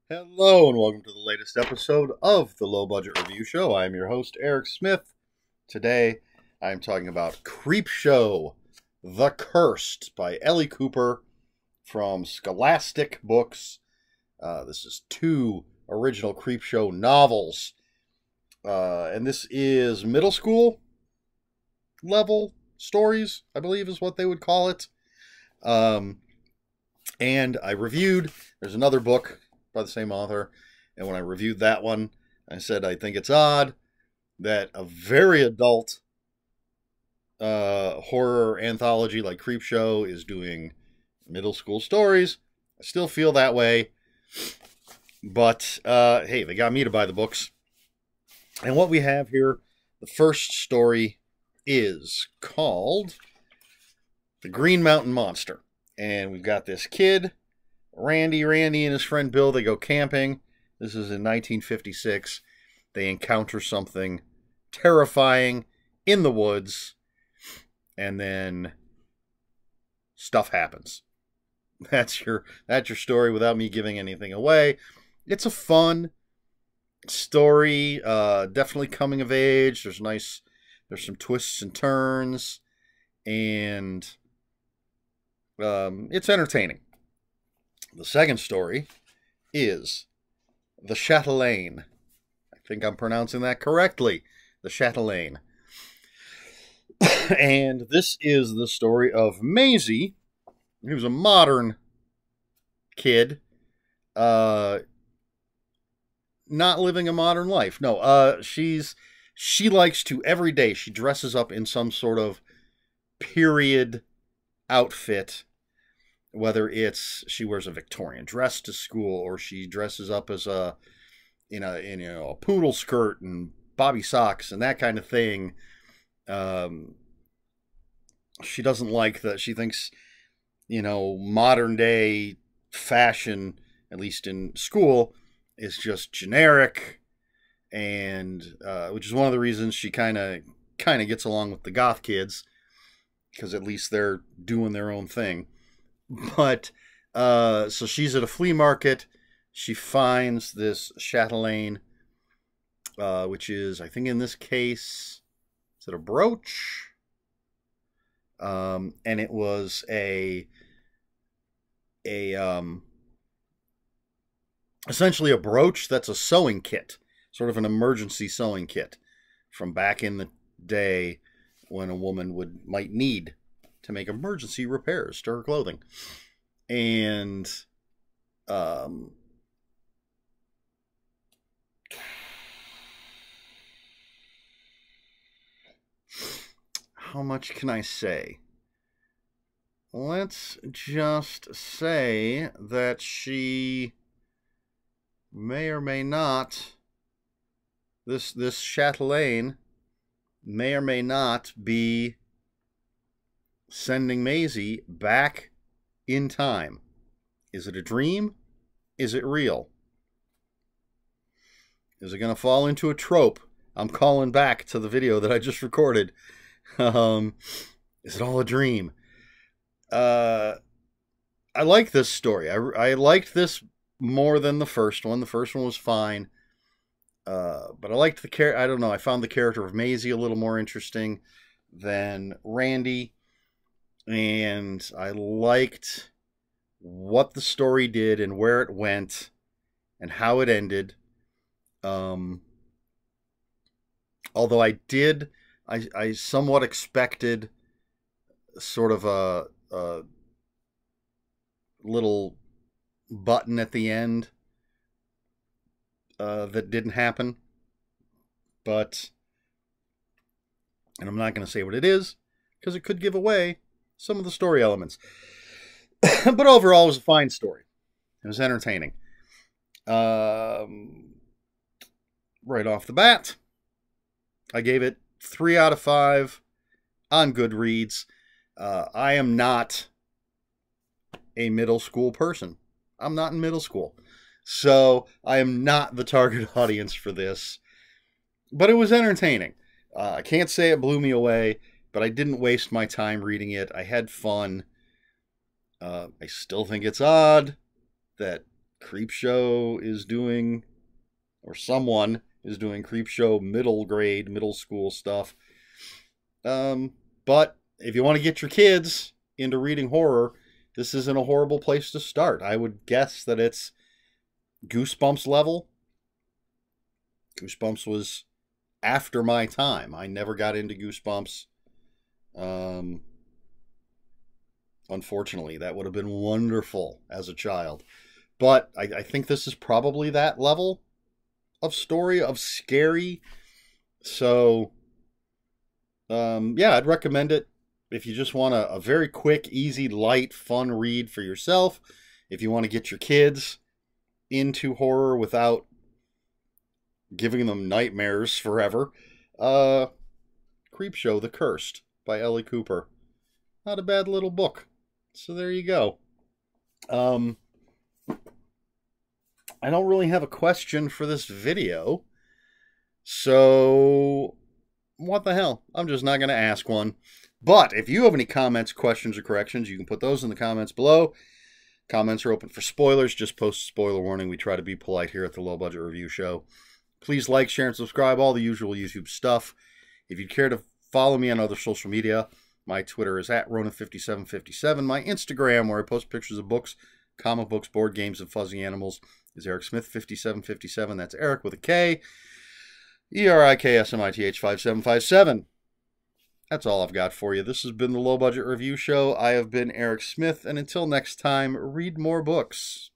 Hello and welcome to the latest episode of the Low Budget Review Show. I am your host, Eric Smith. Today I am talking about Creepshow, The Cursed by Elley Cooper from Scholastic Books. This is two original Creepshow novels. And this is middle school level stories, I believe is what they would call it. And I reviewed, there's another book by the same author, and when I reviewed that one, I said I think it's odd that a very adult horror anthology like Creepshow is doing middle school stories. I still feel that way, but hey, they got me to buy the books. And what we have here, the first story is called The Green Mountain Monster, and we've got this kid, Randy and his friend Bill. They go camping. This is in 1956. They encounter something terrifying in the woods, and then stuff happens. That's your story without me giving anything away. It's a fun story, definitely coming of age. There's some twists and turns, and it's entertaining. The second story is The Chatelaine. I think I'm pronouncing that correctly. The Chatelaine. And this is the story of Maisie, who's a modern kid, not living a modern life. No, she likes to, every day, she dresses up in some sort of period outfit. Whether it's she wears a Victorian dress to school, or she dresses up as a poodle skirt and bobby socks and that kind of thing. She doesn't like that. She thinks, modern day fashion, at least in school, is just generic, and which is one of the reasons she kind of gets along with the goth kids, because at least they're doing their own thing. But, so she's at a flea market. She finds this chatelaine, which is, I think in this case, is it a brooch? And it was essentially a brooch that's a sewing kit, sort of an emergency sewing kit from back in the day when a woman might need to make emergency repairs to her clothing. And how much can I say? Let's just say that she may or may not, this chatelaine may or may not be sending Maisie back in time. Is it a dream? Is it real? Is it going to fall into a trope? I'm calling back to the video that I just recorded. Is it all a dream? I like this story. I liked this more than the first one. The first one was fine. But I liked I don't know. I found the character of Maisie a little more interesting than Randy. And I liked what the story did and where it went and how it ended. Although I somewhat expected sort of a little button at the end that didn't happen. And I'm not going to say what it is, because it could give away some of the story elements. But overall, it was a fine story. It was entertaining. Right off the bat, I gave it 3 out of 5 on Goodreads. I am not a middle school person. I'm not in middle school. So I am not the target audience for this. But it was entertaining. I can't say it blew me away, but I didn't waste my time reading it. I had fun. I still think it's odd that Creepshow is doing, or someone is doing Creepshow middle school stuff. But if you want to get your kids into reading horror, this isn't a horrible place to start. I would guess that it's Goosebumps level. Goosebumps was after my time. I never got into Goosebumps. Unfortunately, that would have been wonderful as a child. But I think this is probably that level of story, of scary. So, yeah, I'd recommend it if you just want a very quick, easy, light, fun read for yourself. If you want to get your kids into horror without giving them nightmares forever, Creepshow, The Cursed by Elley Cooper. Not a bad little book. So there you go. I don't really have a question for this video. So, what the hell? I'm just not going to ask one. But if you have any comments, questions, or corrections, you can put those in the comments below. Comments are open for spoilers. Just post a spoiler warning. We try to be polite here at the Low Budget Review Show. Please like, share, and subscribe. All the usual YouTube stuff. If you'd care to follow me on other social media, my Twitter is @Ronan5757. My Instagram, where I post pictures of books, comic books, board games, and fuzzy animals, is Eric Smith 5757. That's Eric with a K. ERIKSMITH 5757. That's all I've got for you. This has been the Low Budget Review Show. I have been Eric Smith, and until next time, read more books.